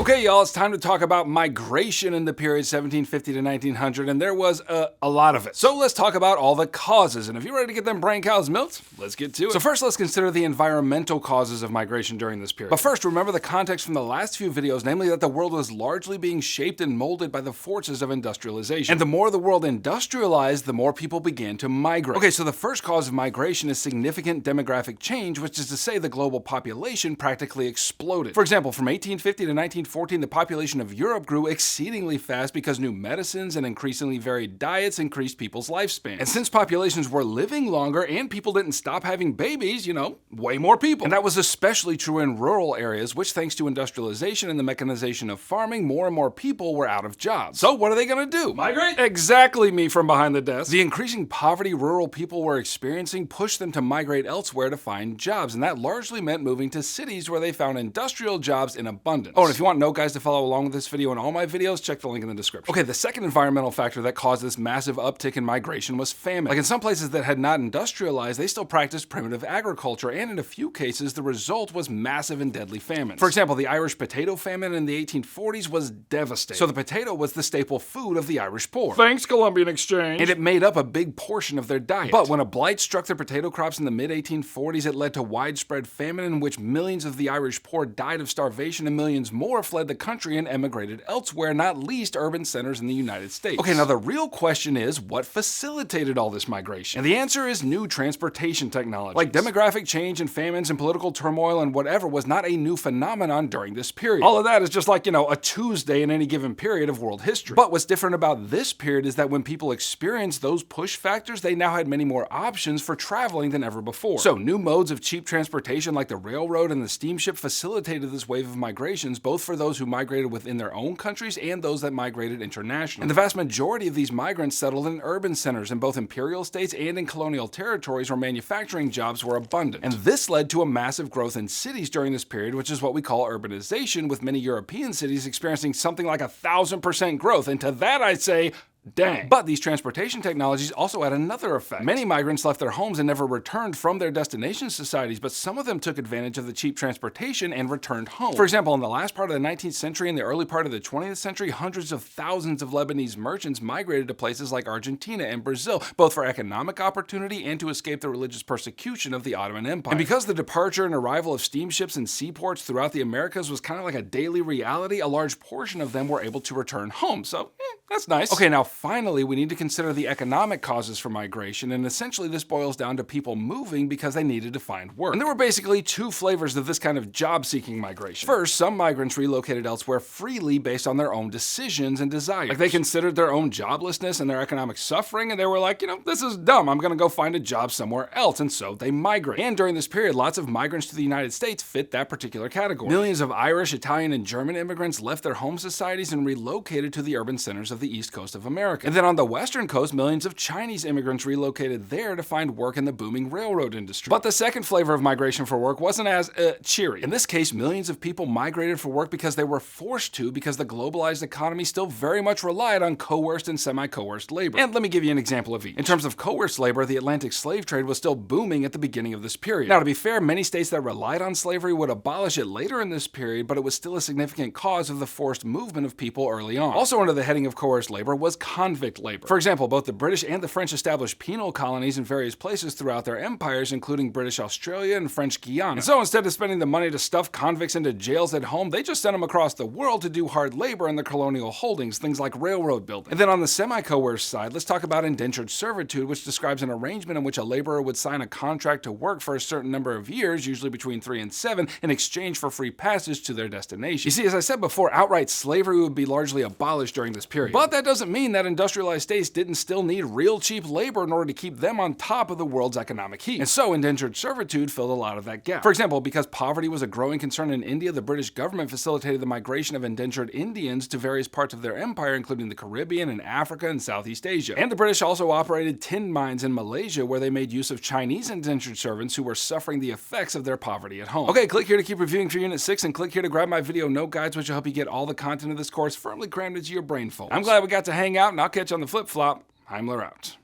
Okay, y'all, it's time to talk about migration in the period 1750 to 1900, and there was a lot of it. So let's talk about all the causes, and if you're ready to get them brain cows milked, let's get to it. So first, let's consider the environmental causes of migration during this period. But first, remember the context from the last few videos, namely that the world was largely being shaped and molded by the forces of industrialization. And the more the world industrialized, the more people began to migrate. Okay, so the first cause of migration is significant demographic change, which is to say the global population practically exploded. For example, from 1850 to 1914, the population of Europe grew exceedingly fast because new medicines and increasingly varied diets increased people's lifespan. And since populations were living longer and people didn't stop having babies, way more people. And that was especially true in rural areas, which thanks to industrialization and the mechanization of farming, more and more people were out of jobs. So what are they gonna do? Migrate? Exactly, me from behind the desk. The increasing poverty rural people were experiencing pushed them to migrate elsewhere to find jobs, and that largely meant moving to cities where they found industrial jobs in abundance. Oh, and if you want note guys to follow along with this video and all my videos, check the link in the description. Okay, the second environmental factor that caused this massive uptick in migration was famine. Like in some places that had not industrialized, they still practiced primitive agriculture, and in a few cases, the result was massive and deadly famines. For example, the Irish potato famine in the 1840s was devastating. So the potato was the staple food of the Irish poor. Thanks, Columbian Exchange. And it made up a big portion of their diet. But when a blight struck their potato crops in the mid-1840s, it led to widespread famine in which millions of the Irish poor died of starvation and millions more fled the country and emigrated elsewhere, not least urban centers in the United States. Okay, now the real question is, what facilitated all this migration? And the answer is new transportation technologies. Like demographic change and famines and political turmoil and whatever was not a new phenomenon during this period. All of that is just like, a Tuesday in any given period of world history. But what's different about this period is that when people experienced those push factors, they now had many more options for traveling than ever before. So new modes of cheap transportation like the railroad and the steamship facilitated this wave of migrations, both for those who migrated within their own countries and those that migrated internationally. And the vast majority of these migrants settled in urban centers in both imperial states and in colonial territories where manufacturing jobs were abundant. And this led to a massive growth in cities during this period, which is what we call urbanization, with many European cities experiencing something like 1,000% growth. And to that I say, dang. But these transportation technologies also had another effect. Many migrants left their homes and never returned from their destination societies, but some of them took advantage of the cheap transportation and returned home. For example, in the last part of the 19th century and the early part of the 20th century, hundreds of thousands of Lebanese merchants migrated to places like Argentina and Brazil, both for economic opportunity and to escape the religious persecution of the Ottoman Empire. And because the departure and arrival of steamships and seaports throughout the Americas was kind of like a daily reality, a large portion of them were able to return home. So, that's nice. Okay, now finally, we need to consider the economic causes for migration, and essentially this boils down to people moving because they needed to find work. And there were basically two flavors of this kind of job-seeking migration. First, some migrants relocated elsewhere freely based on their own decisions and desires. Like they considered their own joblessness and their economic suffering, and they were like, this is dumb, I'm gonna go find a job somewhere else, and so they migrate. And during this period, lots of migrants to the United States fit that particular category. Millions of Irish, Italian, and German immigrants left their home societies and relocated to the urban centers of the East Coast of America. And then on the Western Coast, millions of Chinese immigrants relocated there to find work in the booming railroad industry. But the second flavor of migration for work wasn't as cheery. In this case, millions of people migrated for work because they were forced to, because the globalized economy still very much relied on coerced and semi-coerced labor. And let me give you an example of each. In terms of coerced labor, the Atlantic slave trade was still booming at the beginning of this period. Now, to be fair, many states that relied on slavery would abolish it later in this period, but it was still a significant cause of the forced movement of people early on. Also under the heading of coerced labor was convict labor. For example, both the British and the French established penal colonies in various places throughout their empires, including British Australia and French Guiana. And so instead of spending the money to stuff convicts into jails at home, they just sent them across the world to do hard labor in their colonial holdings, things like railroad building. And then on the semi-coerced side, let's talk about indentured servitude, which describes an arrangement in which a laborer would sign a contract to work for a certain number of years, usually between 3 and 7, in exchange for free passage to their destination. You see, as I said before, outright slavery would be largely abolished during this period. But that doesn't mean that industrialized states didn't still need real cheap labor in order to keep them on top of the world's economic heat. And so indentured servitude filled a lot of that gap. For example, because poverty was a growing concern in India, the British government facilitated the migration of indentured Indians to various parts of their empire, including the Caribbean and Africa and Southeast Asia. And the British also operated tin mines in Malaysia, where they made use of Chinese indentured servants who were suffering the effects of their poverty at home. Okay, click here to keep reviewing for Unit 6, and click here to grab my video note guides, which will help you get all the content of this course firmly crammed into your brain folds. I'm glad we got to hang out, and I'll catch you on the flip-flop. Heimler out.